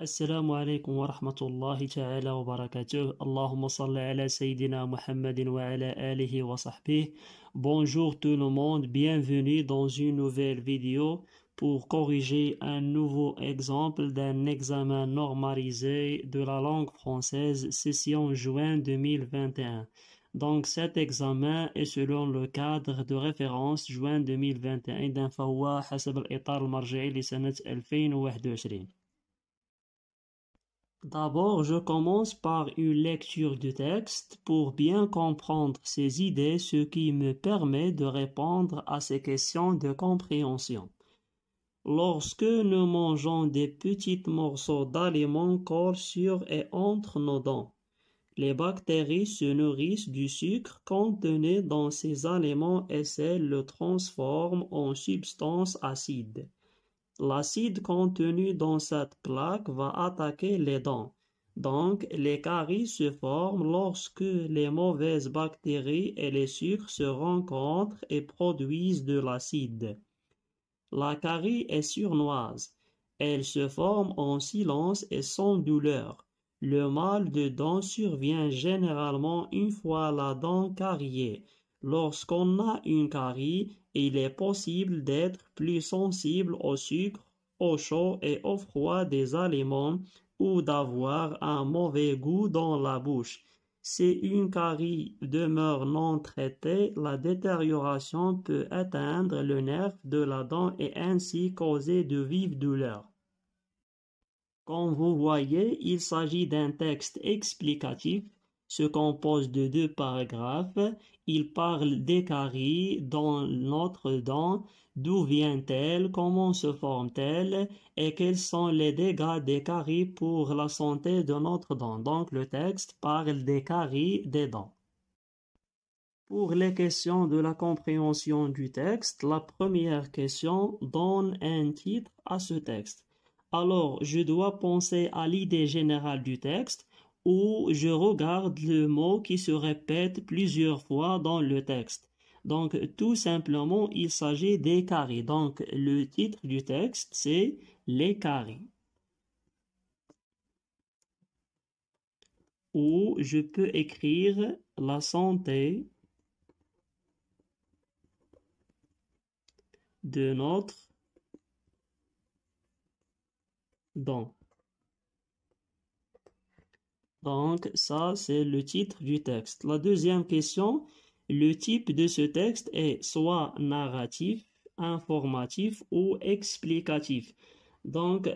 السلام عليكم ورحمة الله تعالى وبركاته. اللهم صل على سيدنا محمد وعلى آله وصحبه. Bonjour tout le monde, bienvenue dans une nouvelle vidéo pour corriger un nouveau exemple d'un examen normalisé de la langue française session juin 2021. Donc cet examen est selon le cadre de référence juin 2021 d'un فهو حسب الإطار المرجعي لسنة 2021. D'abord, je commence par une lecture du texte pour bien comprendre ses idées, ce qui me permet de répondre à ces questions de compréhension. Lorsque nous mangeons des petits morceaux d'aliments collent sur et entre nos dents, les bactéries se nourrissent du sucre contenu dans ces aliments et celles le transforment en substance acide. L'acide contenu dans cette plaque va attaquer les dents. Donc, les caries se forment lorsque les mauvaises bactéries et les sucres se rencontrent et produisent de l'acide. La carie est sournoise. Elle se forme en silence et sans douleur. Le mal de dents survient généralement une fois la dent cariée. Lorsqu'on a une carie, il est possible d'être plus sensible au sucre, au chaud et au froid des aliments ou d'avoir un mauvais goût dans la bouche. Si une carie demeure non traitée, la détérioration peut atteindre le nerf de la dent et ainsi causer de vives douleurs. Comme vous voyez, il s'agit d'un texte explicatif, se compose de 2 paragraphes. Il parle des caries dans notre dent, d'où vient-elle, comment se forme-t-elle et quels sont les dégâts des caries pour la santé de notre dent. Donc le texte parle des caries des dents. Pour les questions de la compréhension du texte, la première question donne un titre à ce texte. Alors, je dois penser à l'idée générale du texte ou je regarde le mot qui se répète plusieurs fois dans le texte. Donc, tout simplement, il s'agit des caries. Donc, le titre du texte, c'est les caries. Ou je peux écrire la santé de notre dent. Donc, ça, c'est le titre du texte. La deuxième question, le type de ce texte est soit narratif, informatif ou explicatif. Donc,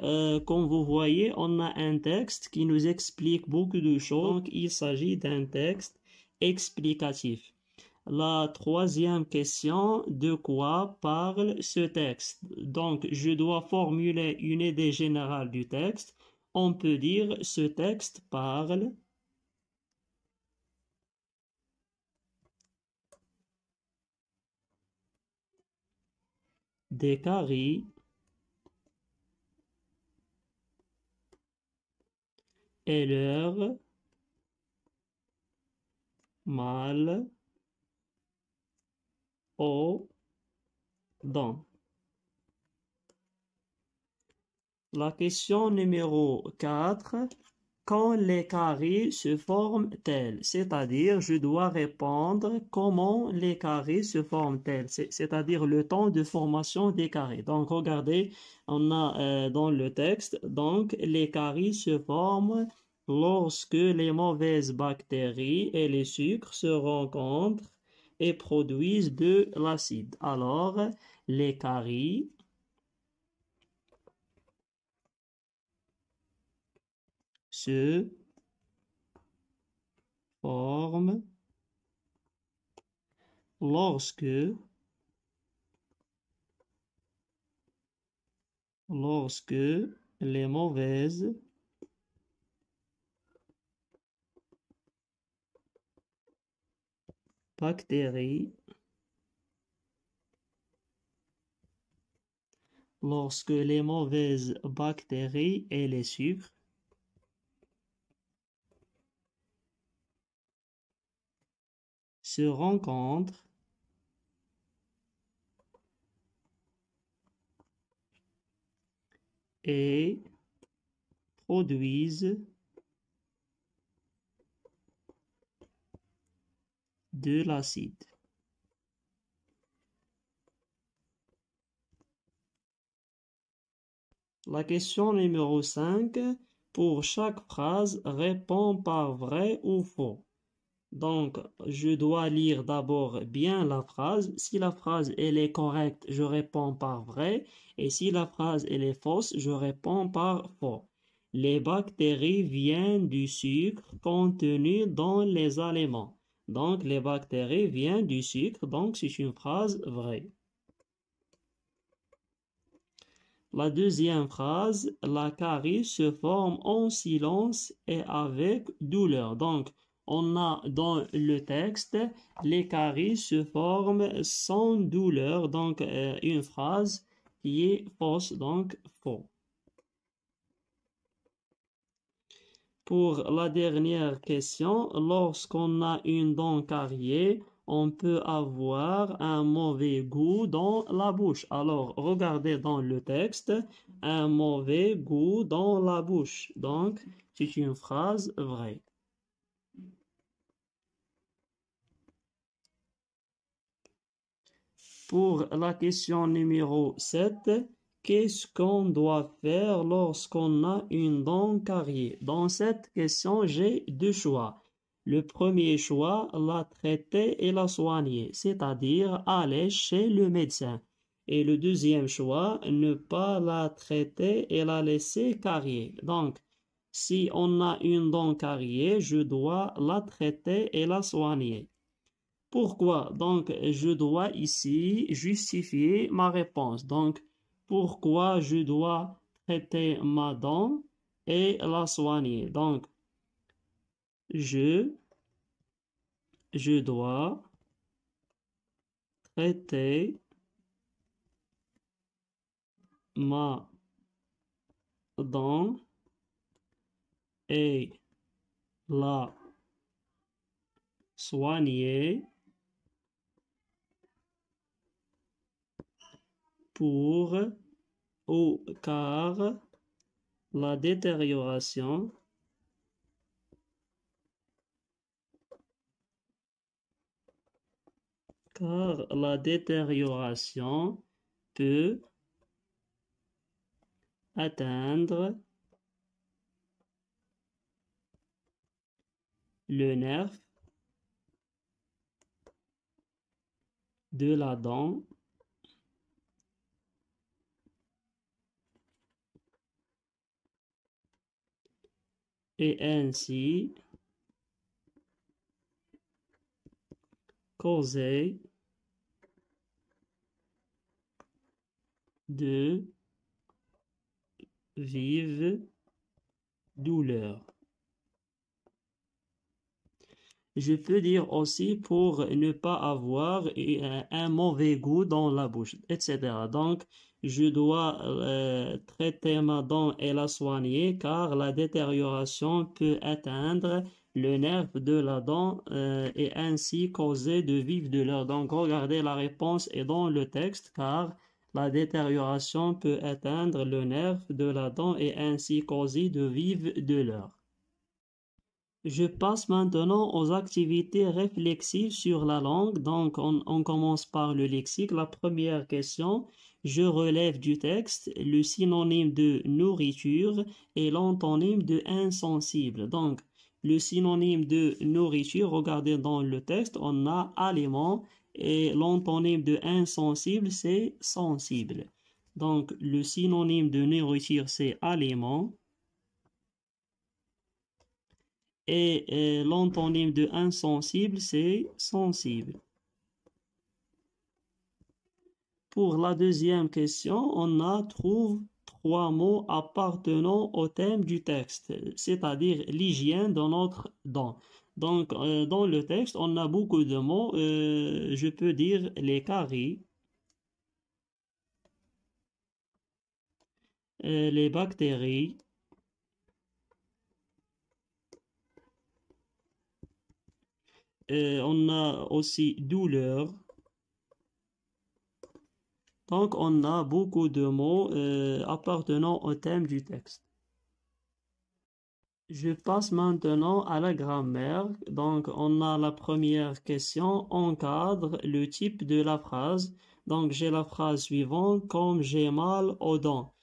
comme vous voyez, on a un texte qui nous explique beaucoup de choses. Donc, il s'agit d'un texte explicatif. La troisième question, de quoi parle ce texte? Donc, je dois formuler une idée générale du texte. On peut dire ce texte parle des caries et leur mal aux dents. La question numéro 4. Quand les caries se forment-elles? C'est-à-dire, je dois répondre comment les caries se forment-elles? C'est-à-dire le temps de formation des caries. Donc, regardez, on a dans le texte, donc les caries se forment lorsque les mauvaises bactéries et les sucres se rencontrent et produisent de l'acide. Alors, les caries se forment lorsque les mauvaises bactéries, et les sucres se rencontrent et produisent de l'acide. La question numéro 5. Pour chaque phrase, réponds par vrai ou faux. Donc, je dois lire d'abord bien la phrase. Si la phrase elle est correcte, je réponds par vrai. Et si la phrase elle est fausse, je réponds par faux. Les bactéries viennent du sucre contenu dans les aliments. Donc, les bactéries viennent du sucre. Donc, c'est une phrase vraie. La deuxième phrase, la carie se forme en silence et avec douleur. Donc, on a dans le texte, les caries se forment sans douleur. Donc, une phrase qui est fausse, donc faux. Pour la dernière question, lorsqu'on a une dent cariée, on peut avoir un mauvais goût dans la bouche. Alors, regardez dans le texte, un mauvais goût dans la bouche. Donc, c'est une phrase vraie. Pour la question numéro 7, qu'est-ce qu'on doit faire lorsqu'on a une dent cariée? Dans cette question, j'ai deux choix. Le premier choix, la traiter et la soigner, c'est-à-dire aller chez le médecin. Et le deuxième choix, ne pas la traiter et la laisser carier. Donc, si on a une dent cariée, je dois la traiter et la soigner. Pourquoi? Donc, je dois ici justifier ma réponse. Donc, pourquoi je dois traiter ma dent et la soigner? Donc, je dois traiter ma dent et la soigner car la détérioration peut atteindre le nerf de la dent et ainsi causer de vives douleurs. Je peux dire aussi pour ne pas avoir un mauvais goût dans la bouche, etc. Donc, je dois traiter ma dent et la soigner car la détérioration peut atteindre le nerf de la dent et ainsi causer de vives douleurs. Donc, regardez, la réponse est dans le texte car la détérioration peut atteindre le nerf de la dent et ainsi causer de vives douleurs. Je passe maintenant aux activités réflexives sur la langue. Donc, on commence par le lexique. La première question, je relève du texte le synonyme de nourriture et l'antonyme de insensible. Donc, le synonyme de nourriture, regardez dans le texte, on a aliment et l'antonyme de insensible, c'est sensible. Donc, le synonyme de nourriture, c'est aliment. Et l'antonyme de insensible, c'est sensible. Pour la deuxième question, on trouve trois mots appartenant au thème du texte, c'est-à-dire l'hygiène de notre dent. Donc, dans le texte, on a beaucoup de mots. Je peux dire les caries, les bactéries, on a aussi douleur. Donc, on a beaucoup de mots appartenant au thème du texte. Je passe maintenant à la grammaire. Donc, on a la première question. Encadre le type de la phrase. Donc, j'ai la phrase suivante, comme j'ai mal aux dents.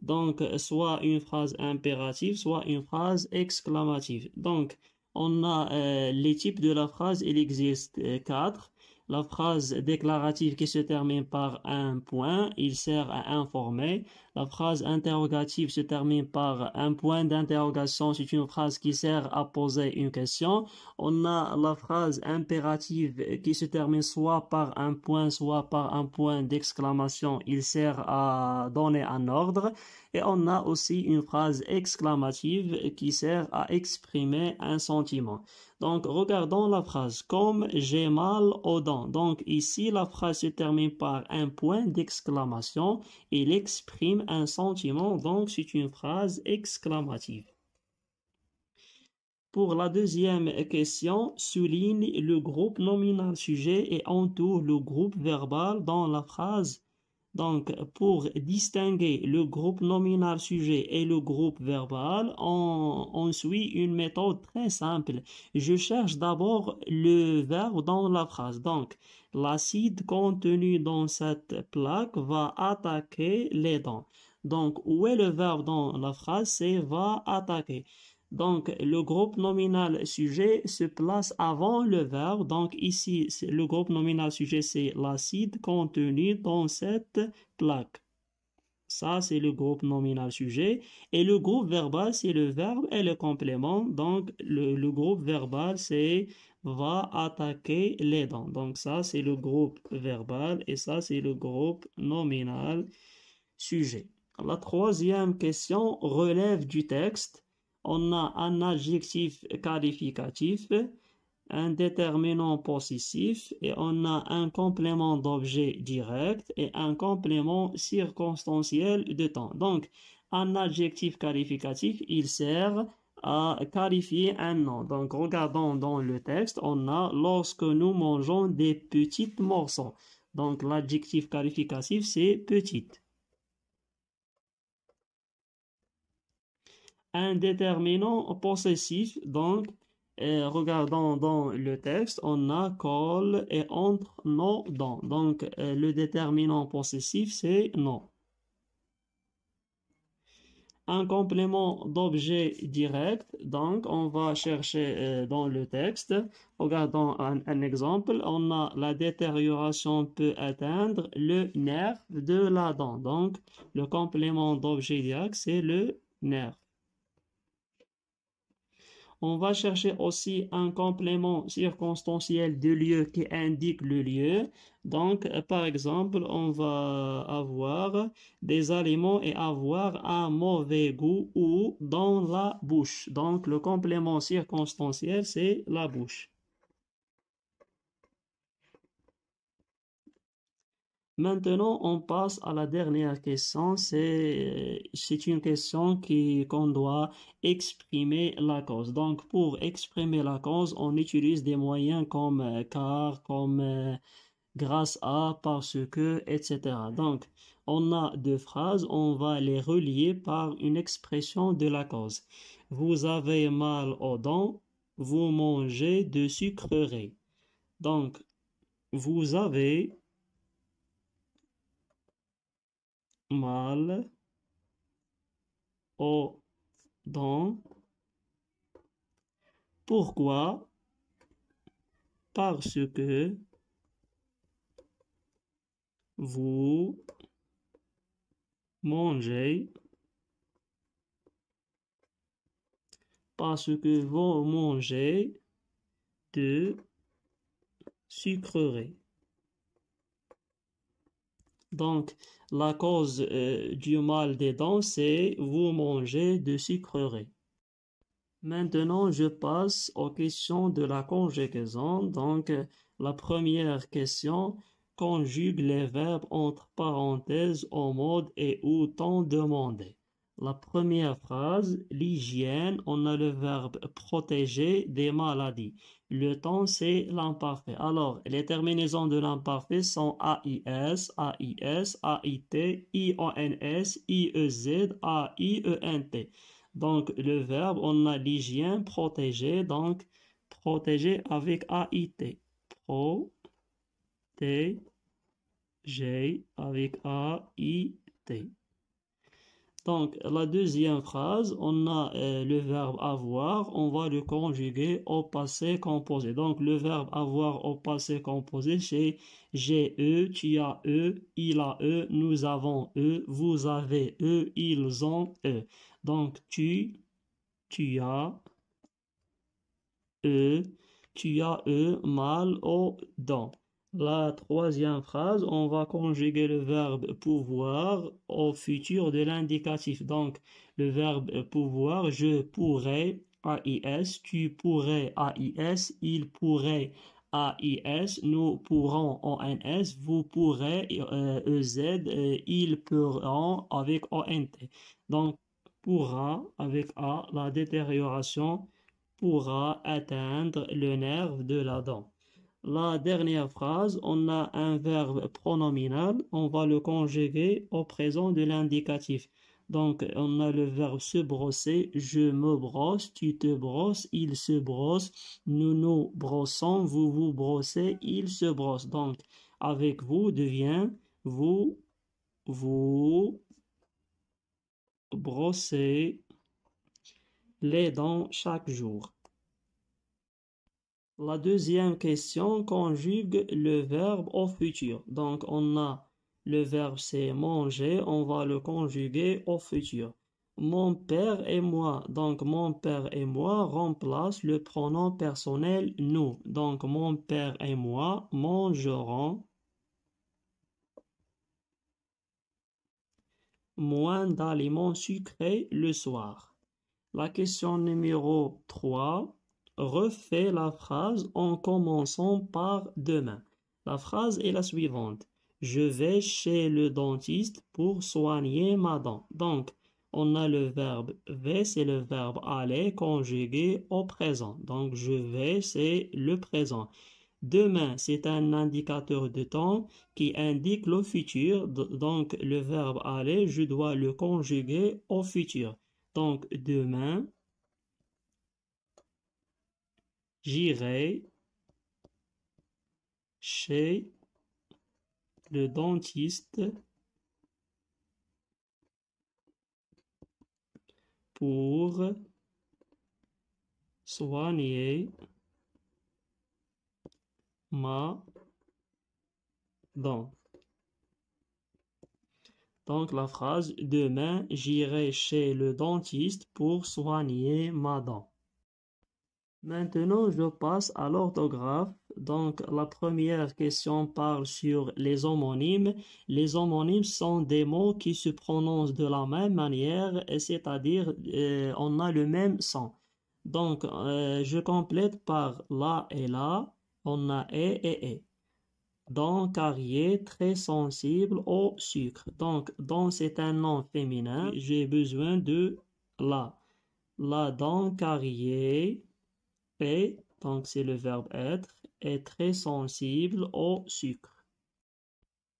Donc, soit une phrase impérative, soit une phrase exclamative. Donc, on a les types de la phrase. Il existe quatre. La phrase déclarative qui se termine par un point, il sert à informer. La phrase interrogative se termine par un point d'interrogation. C'est une phrase qui sert à poser une question. On a la phrase impérative qui se termine soit par un point, soit par un point d'exclamation. Il sert à donner un ordre. Et on a aussi une phrase exclamative qui sert à exprimer un sentiment. Donc, regardons la phrase. Comme j'ai mal aux dents. Donc, ici, la phrase se termine par un point d'exclamation. Il exprime un sentiment. Donc, c'est une phrase exclamative. Pour la deuxième question, souligne le groupe nominal sujet et entoure le groupe verbal dans la phrase. Donc, pour distinguer le groupe nominal sujet et le groupe verbal, on suit une méthode très simple. Je cherche d'abord le verbe dans la phrase. Donc, l'acide contenu dans cette plaque va attaquer les dents. Donc, où est le verbe dans la phrase? C'est va attaquer. Donc, le groupe nominal sujet se place avant le verbe. Donc, ici, le groupe nominal sujet, c'est l'acide contenu dans cette plaque. Ça, c'est le groupe nominal sujet. Et le groupe verbal, c'est le verbe et le complément. Donc, le groupe verbal, c'est va attaquer les dents. Donc, ça, c'est le groupe verbal et ça, c'est le groupe nominal sujet. La troisième question relève du texte. On a un adjectif qualificatif, un déterminant possessif et on a un complément d'objet direct et un complément circonstanciel de temps. Donc, un adjectif qualificatif, il sert à qualifier un nom. Donc, regardons dans le texte, on a lorsque nous mangeons des petites morceaux. Donc, l'adjectif qualificatif, c'est petite. Un déterminant possessif, donc, regardons dans le texte, on a colle et entre nos dents. Donc, le déterminant possessif, c'est non. Un complément d'objet direct, donc, on va chercher dans le texte. Regardons un exemple. On a la détérioration peut atteindre le nerf de la dent. Donc, le complément d'objet direct, c'est le nerf. On va chercher aussi un complément circonstanciel de lieu qui indique le lieu. Donc, par exemple, on va avoir des aliments et avoir un mauvais goût ou dans la bouche. Donc, le complément circonstanciel, c'est la bouche. Maintenant, on passe à la dernière question. C'est une question qu'on doit exprimer la cause. Donc, pour exprimer la cause, on utilise des moyens comme car, comme grâce à, parce que, etc. Donc, on a deux phrases. On va les relier par une expression de la cause. Vous avez mal aux dents. Vous mangez de sucreries. Donc, vous avez mal aux dents. Pourquoi? Parce que vous mangez. Parce que vous mangez de sucreries. Donc, la cause du mal des dents, c'est vous mangez de sucreries. Maintenant, je passe aux questions de la conjugaison. Donc, la première question, conjugue les verbes entre parenthèses au mode et au temps demandé. La première phrase, l'hygiène, on a le verbe protéger des maladies. Le temps, c'est l'imparfait. Alors, les terminaisons de l'imparfait sont AIS, AIS, AIT, IONS, IEZ, AIENT. Donc, le verbe, on a l'hygiène, protéger, donc protéger avec AIT. Protéger avec AIT. Donc, la deuxième phrase, on a le verbe avoir, on va le conjuguer au passé composé. Donc, le verbe avoir au passé composé, c'est j'ai eux, tu as eux, il a eux, nous avons eux, vous avez eux, ils ont eux. Donc, tu as eux, mal aux dents. La troisième phrase, on va conjuguer le verbe pouvoir au futur de l'indicatif. Donc, le verbe pouvoir, je pourrais, AIS, tu pourrais, AIS, il pourrait, AIS, nous pourrons, ONS, vous pourrez, EZ, ils pourront, avec ONT. Donc, pourra, avec A, la détérioration pourra atteindre le nerf de la dent. La dernière phrase, on a un verbe pronominal, on va le conjuguer au présent de l'indicatif. Donc, on a le verbe se brosser, je me brosse, tu te brosses, il se brosse, nous nous brossons, vous vous brossez, il se brosse. Donc, avec vous devient vous brossez les dents chaque jour. La deuxième question conjugue le verbe au futur. Donc, on a le verbe c'est manger, on va le conjuguer au futur. Mon père et moi. Donc, mon père et moi remplace le pronom personnel nous. Donc, mon père et moi mangerons moins d'aliments sucrés le soir. La question numéro 3. Refais la phrase en commençant par demain. La phrase est la suivante. Je vais chez le dentiste pour soigner ma dent. Donc, on a le verbe vais, c'est le verbe aller conjugué au présent. Donc, je vais, c'est le présent. Demain, c'est un indicateur de temps qui indique le futur. Donc, le verbe aller, je dois le conjuguer au futur. Donc, demain, j'irai chez le dentiste pour soigner ma dent. Donc la phrase demain, j'irai chez le dentiste pour soigner ma dent. Maintenant, je passe à l'orthographe. Donc, la première question parle sur les homonymes. Les homonymes sont des mots qui se prononcent de la même manière, c'est-à-dire on a le même son. Donc, je complète par la et la, on a et. Dent carrier très sensible au sucre. Donc, dent c'est un nom féminin. J'ai besoin de la. La dent carrier est, donc c'est le verbe être, est très sensible au sucre.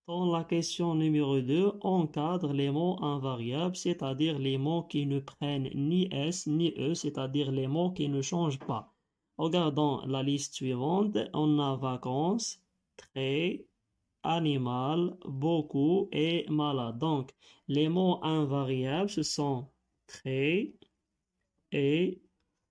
Dans la question numéro 2, encadre les mots invariables, c'est-à-dire les mots qui ne prennent ni S ni E, c'est-à-dire les mots qui ne changent pas. Regardons la liste suivante. On a vacances, très, animal, beaucoup et malade. Donc, les mots invariables, ce sont très et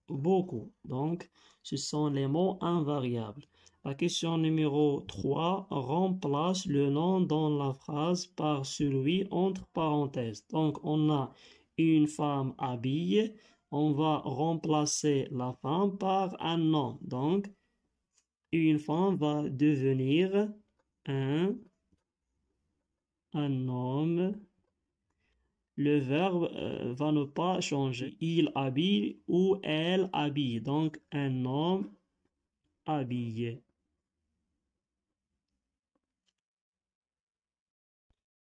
beaucoup. Donc, ce sont les mots invariables. La question numéro 3 remplace le nom dans la phrase par celui entre parenthèses. Donc, on a une femme habillée. On va remplacer la femme par un nom. Donc, une femme va devenir un homme. Le verbe va ne pas changer. Il habille ou elle habille. Donc, un homme habillé.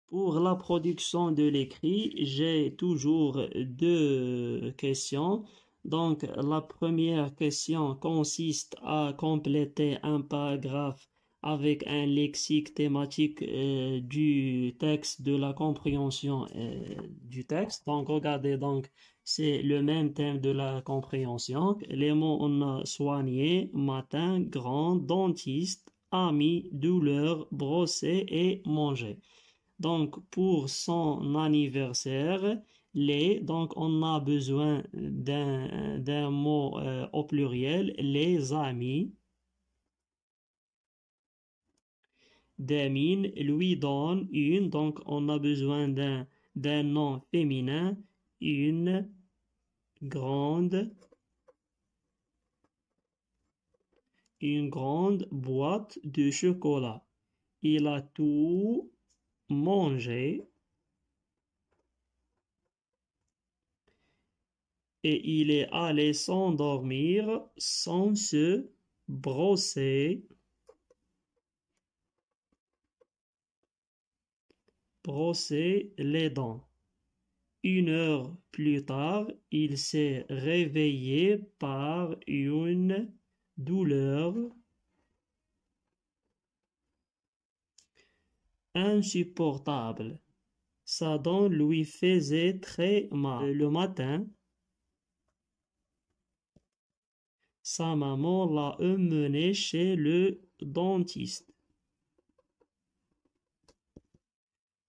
Pour la production de l'écrit, j'ai toujours deux questions. Donc, la première question consiste à compléter un paragraphe avec un lexique thématique du texte, de la compréhension du texte. Donc, regardez, donc, c'est le même thème de la compréhension. Les mots, on a soigner, matin, grand, dentiste, ami, douleur, brosser et manger. Donc, pour son anniversaire, donc on a besoin d'un mot au pluriel, les amis. Damien lui donne une, donc on a besoin d'un nom féminin, une grande, une grande boîte de chocolat. Il a tout mangé et il est allé s'endormir sans se brosser les dents. 1 heure plus tard, il s'est réveillé par une douleur insupportable. Sa dent lui faisait très mal. Le matin, sa maman l'a emmené chez le dentiste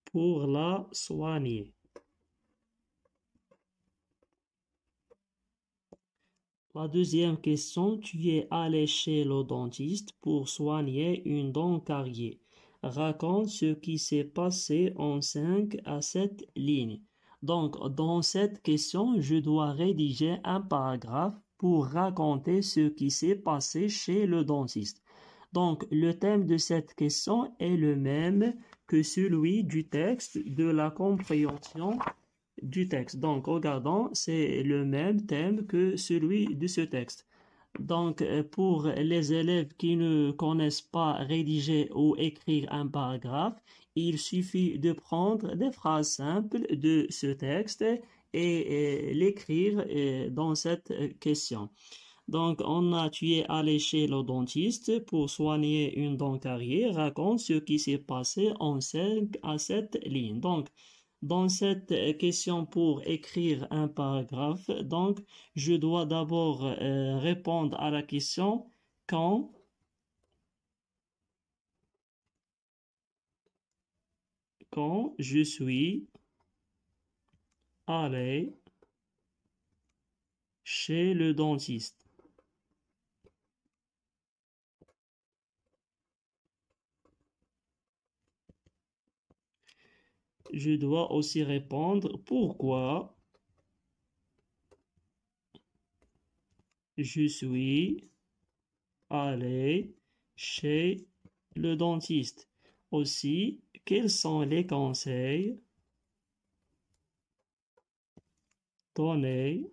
pour la soigner. La deuxième question, tu es allé chez le dentiste pour soigner une dent carriée. Raconte ce qui s'est passé en 5 à 7 lignes. Donc, dans cette question, je dois rédiger un paragraphe pour raconter ce qui s'est passé chez le dentiste. Donc, le thème de cette question est le même que celui du texte de la compréhension du texte. Donc, regardons, c'est le même thème que celui de ce texte. Donc, pour les élèves qui ne connaissent pas rédiger ou écrire un paragraphe, il suffit de prendre des phrases simples de ce texte et l'écrire dans cette question. Donc, on a tué allé chez le dentiste pour soigner une dent carriée. Raconte ce qui s'est passé en 5 à 7 lignes. Donc, dans cette question pour écrire un paragraphe, donc, je dois d'abord répondre à la question quand je suis allé chez le dentiste. Je dois aussi répondre pourquoi je suis allé chez le dentiste. Aussi, quels sont les conseils donnés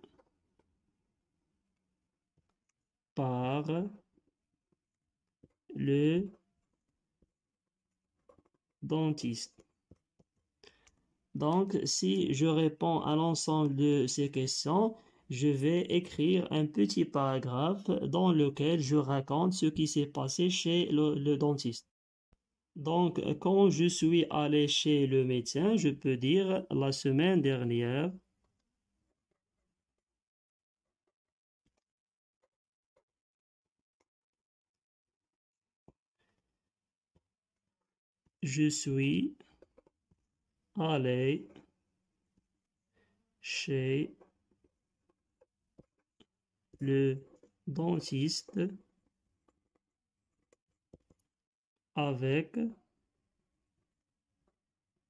par le dentiste? Donc, si je réponds à l'ensemble de ces questions, je vais écrire un petit paragraphe dans lequel je raconte ce qui s'est passé chez le dentiste. Donc, quand je suis allé chez le médecin, je peux dire la semaine dernière, je suis allé chez le dentiste avec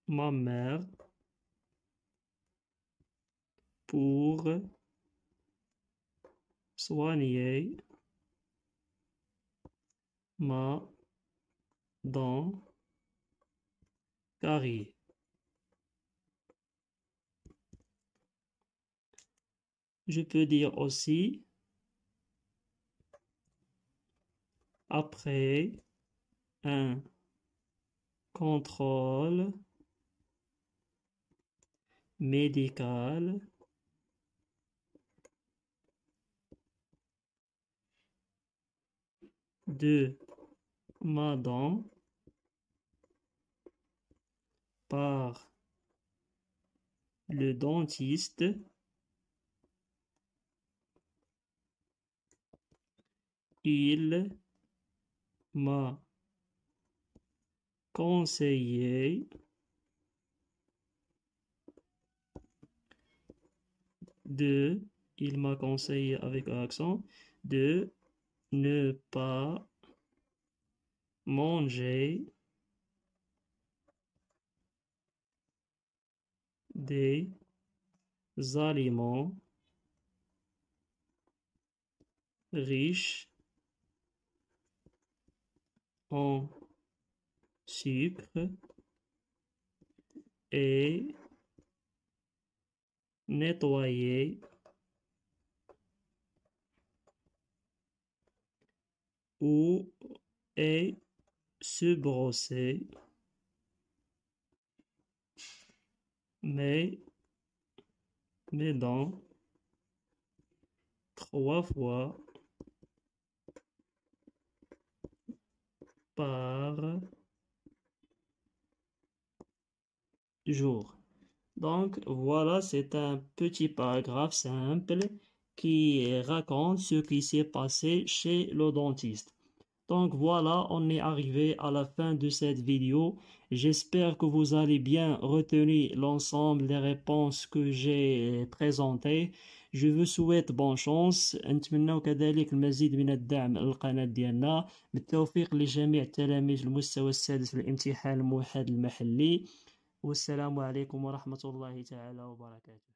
ma mère pour soigner ma dent carrée. Je peux dire aussi après un contrôle médical de ma dent par le dentiste, Il m'a conseillé il m'a conseillé avec accent de ne pas manger des aliments riches en sucre et nettoyer ou et se brosser mes dents 3 fois par jour. Donc voilà, c'est un petit paragraphe simple qui raconte ce qui s'est passé chez le dentiste. Donc voilà, on est arrivé à la fin de cette vidéo. J'espère que vous allez bien retenir l'ensemble des réponses que j'ai présentées. Je vous souhaite bonne chance. نتمنى كذلك المزيد من الدعم للقناة ديالنا. بالتوفيق لجميع تلاميذ المستوى السادس في الامتحان الموحد المحلي. والسلام عليكم ورحمة الله تعالى وبركاته.